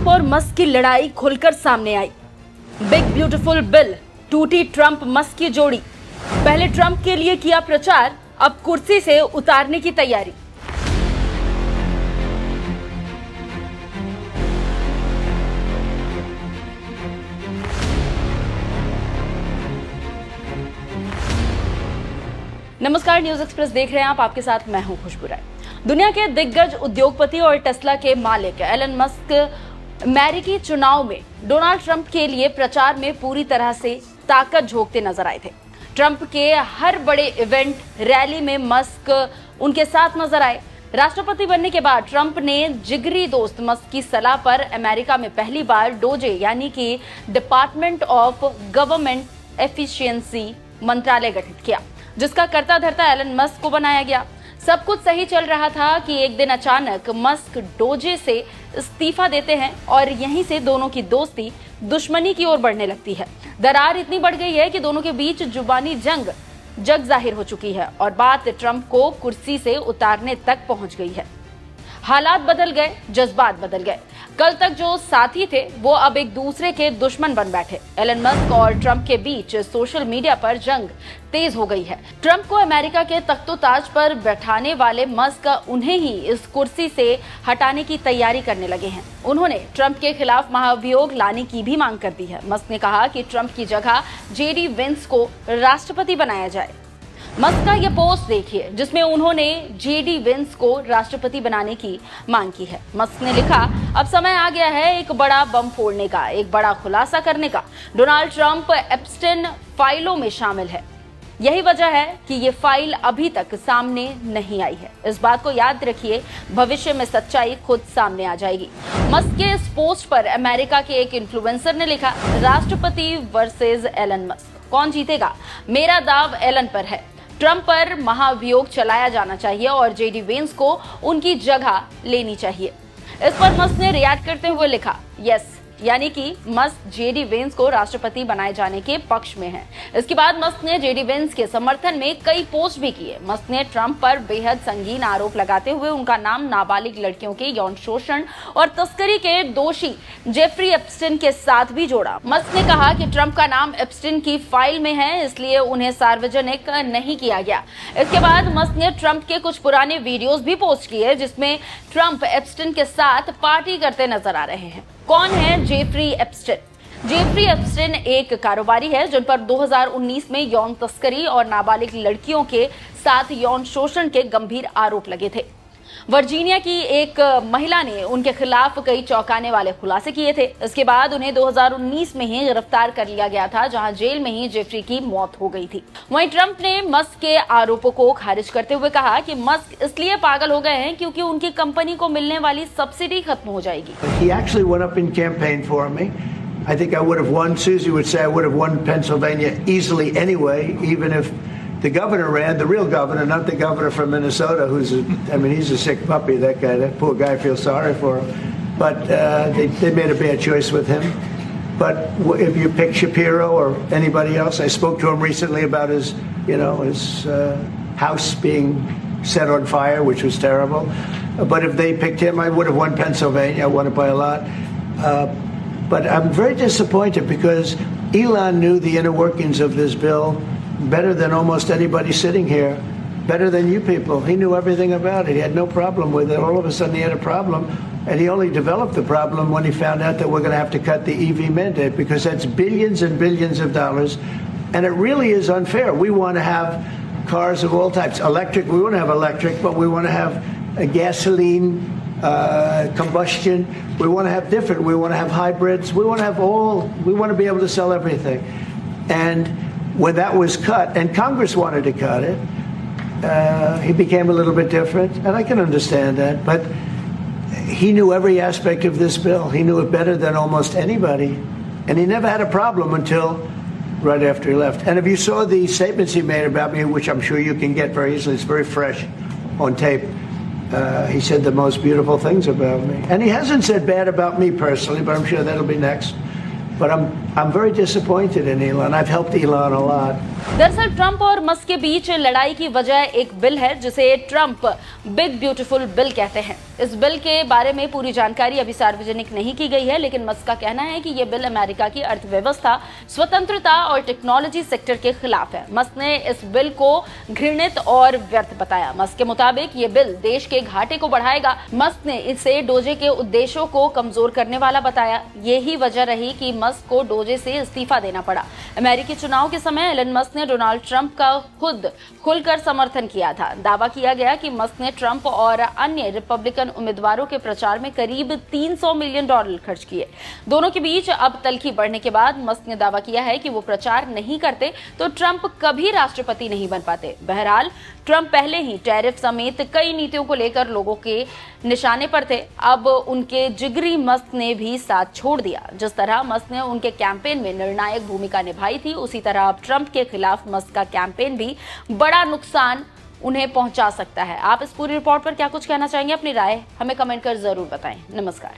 Trump और Musk की लड़ाई खुलकर सामने आई। बिग ब्यूटीफुल बिल, टूटी ट्रंप मस्क की जोड़ी। पहले ट्रंप के लिए किया प्रचार, अब कुर्सी से उतारने की तैयारी। नमस्कार, न्यूज एक्सप्रेस देख रहे हैं आप। आपके साथ मैं हूं खुशबू राय। दुनिया के दिग्गज उद्योगपति और टेस्ला के मालिक एलन मस्क अमेरिकी चुनाव में डोनाल्ड ट्रंप के लिए प्रचार में पूरी तरह से ताकत झोंकते नजर आए थे। ट्रंप के हर बड़े इवेंट, रैली में मस्क उनके साथ नजर आए। राष्ट्रपति बनने के बाद ट्रंप ने जिगरी दोस्त मस्क की सलाह पर अमेरिका में पहली बार डोजे यानी कि डिपार्टमेंट ऑफ गवर्नमेंट एफिशिएंसी मंत्रालय गठित किया, जिसका करता धरता एलन मस्क को बनाया गया। सब कुछ सही चल रहा था कि एक दिन अचानक मस्क डोजे से इस्तीफा देते हैं और यहीं से दोनों की दोस्ती दुश्मनी की ओर बढ़ने लगती है। दरार इतनी बढ़ गई है कि दोनों के बीच जुबानी जग जाहिर हो चुकी है और बात ट्रंप को कुर्सी से उतारने तक पहुंच गई है। हालात बदल गए, जज्बात बदल गए। कल तक जो साथी थे वो अब एक दूसरे के दुश्मन बन बैठे। एलन मस्क और ट्रंप के बीच सोशल मीडिया पर जंग तेज हो गई है। ट्रंप को अमेरिका के तख्तोताज पर बैठाने वाले मस्क उन्हें ही इस कुर्सी से हटाने की तैयारी करने लगे हैं। उन्होंने ट्रंप के खिलाफ महाभियोग लाने की भी मांग कर दी है। मस्क ने कहा कि ट्रंप की जगह जेडी वेंस को राष्ट्रपति बनाया जाए। मस्क का यह पोस्ट देखिए, जिसमें उन्होंने जेडी वेंस को राष्ट्रपति बनाने की मांग की है। मस्क ने लिखा, अब समय आ गया है एक बड़ा बम फोड़ने का, एक बड़ा खुलासा करने का। डोनाल्ड ट्रंप एप्स्टेन फाइलों में शामिल है। यही वजह है कि ये फाइल अभी तक सामने नहीं आई है। इस बात को याद रखिए, भविष्य में सच्चाई खुद सामने आ जाएगी। मस्क के इस पोस्ट पर अमेरिका के एक इन्फ्लुएंसर ने लिखा, राष्ट्रपति वर्सेस एलन मस्क, कौन जीतेगा? मेरा दाव एलन पर है। ट्रंप पर महाभियोग चलाया जाना चाहिए और जेडी वेंस को उनकी जगह लेनी चाहिए। इस पर मस्क ने रिएक्ट करते हुए लिखा, यस, यानी कि मस्क जेडी वेंस को राष्ट्रपति बनाए जाने के पक्ष में है। इसके बाद मस्क ने जेडी वेंस के समर्थन में कई पोस्ट भी किए। मस्क ने ट्रंप पर बेहद संगीन आरोप लगाते हुए उनका नाम नाबालिग लड़कियों के यौन शोषण और तस्करी के दोषी जेफरी एप्स्टेन के साथ भी जोड़ा। मस्क ने कहा कि ट्रंप का नाम एप्स्टेन की फाइल में है, इसलिए उन्हें सार्वजनिक नहीं किया गया। इसके बाद मस्क ने ट्रंप के कुछ पुराने वीडियोस भी पोस्ट किए, जिसमें ट्रंप एप्स्टेन के साथ पार्टी करते नजर आ रहे हैं। कौन है जेफरी एप्स्टेन? जेफरी एप्स्टेन एक कारोबारी है जिन पर 2019 में यौन तस्करी और नाबालिग लड़कियों के साथ यौन शोषण के गंभीर आरोप लगे थे। वर्जीनिया की एक महिला ने उनके खिलाफ कई चौंकाने वाले खुलासे किए थे। इसके बाद उन्हें 2019 में ही गिरफ्तार कर लिया गया था, जहां जेल में ही जेफरी की मौत हो गई थी। वहीं ट्रंप ने मस्क के आरोपों को खारिज करते हुए कहा कि मस्क इसलिए पागल हो गए हैं क्योंकि उनकी कंपनी को मिलने वाली सब्सिडी खत्म हो जाएगी। He actually went up in campaign for me. I think I would have won. Susie would say I would have won Pennsylvania easily anyway, even if the governor ran, the real governor, not the governor from Minnesota, he's a sick puppy, that guy. That poor guy, I feel sorry for him. But they made a bad choice with him. But if you pick Shapiro or anybody else, I spoke to him recently about his house being set on fire, which was terrible. But if they picked him, I would have won Pennsylvania. I won it by a lot. But I'm very disappointed because Elon knew the inner workings of this bill better than almost anybody sitting here, better than you people. He knew everything about it. He had no problem with it. All of a sudden he had a problem, and he only developed the problem when he found out that we're going to have to cut the EV mandate, because that's billions and billions of dollars, and it really is unfair. We want to have cars of all types. Electric, we want to have electric, but we want to have a gasoline, combustion. We want to have different. We want to have hybrids. We want to have all. We want to be able to sell everything. And when that was cut, and Congress wanted to cut it, he became a little bit different, and I can understand that. But he knew every aspect of this bill. He knew it better than almost anybody, and he never had a problem until right after he left. And if you saw the statements he made about me, which I'm sure you can get very easily, it's very fresh on tape. He said the most beautiful things about me, and he hasn't said bad about me personally, but I'm sure that'll be next. But I'm very disappointed in Elon. I've helped Elon a lot. दरअसल Trump और Musk के बीच लड़ाई की वजह एक bill है जिसे Trump big beautiful bill कहते हैं। इस बिल के बारे में पूरी जानकारी अभी सार्वजनिक नहीं की गई है, लेकिन मस्क का कहना है कि यह बिल अमेरिका की अर्थव्यवस्था, स्वतंत्रता और टेक्नोलॉजी सेक्टर के खिलाफ है। मस्क ने इस बिल को घृणित और व्यर्थ बताया। मस्क के मुताबिक ये बिल देश के घाटे को बढ़ाएगा। मस्क ने इसे डोजे के उद्देश्यों को कमजोर करने वाला बताया। यही वजह रही कि मस्क को डोजे से इस्तीफा देना पड़ा। अमेरिकी चुनाव के समय एलन मस्क ने डोनाल्ड ट्रंप का खुद खुलकर समर्थन किया था। दावा किया गया कि मस्क ने ट्रंप और अन्य रिपब्लिकन उम्मीदवारों के प्रचार में करीब $300 मिलियन खर्च किए। दोनों के बीच अब तल्खी बढ़ने के बाद मस्क ने दावा किया है कि वो प्रचार नहीं करते तो ट्रंप कभी राष्ट्रपति नहीं बन पाते। बहरहाल ट्रंप पहले ही टैरिफ समेत कई नीतियों को लेकर लोगों के निशाने पर थे। अब उनके जिगरी मस्क ने भी साथ छोड़ दिया। जिस तरह मस्क ने उनके कैंपेन में निर्णायक भूमिका निभाई थी, उसी तरह अब ट्रंप के खिलाफ मस्क का कैंपेन भी बड़ा नुकसान उन्हें पहुंचा सकता है। आप इस पूरी रिपोर्ट पर क्या कुछ कहना चाहेंगे? अपनी राय हमें कमेंट कर जरूर बताएं। नमस्कार।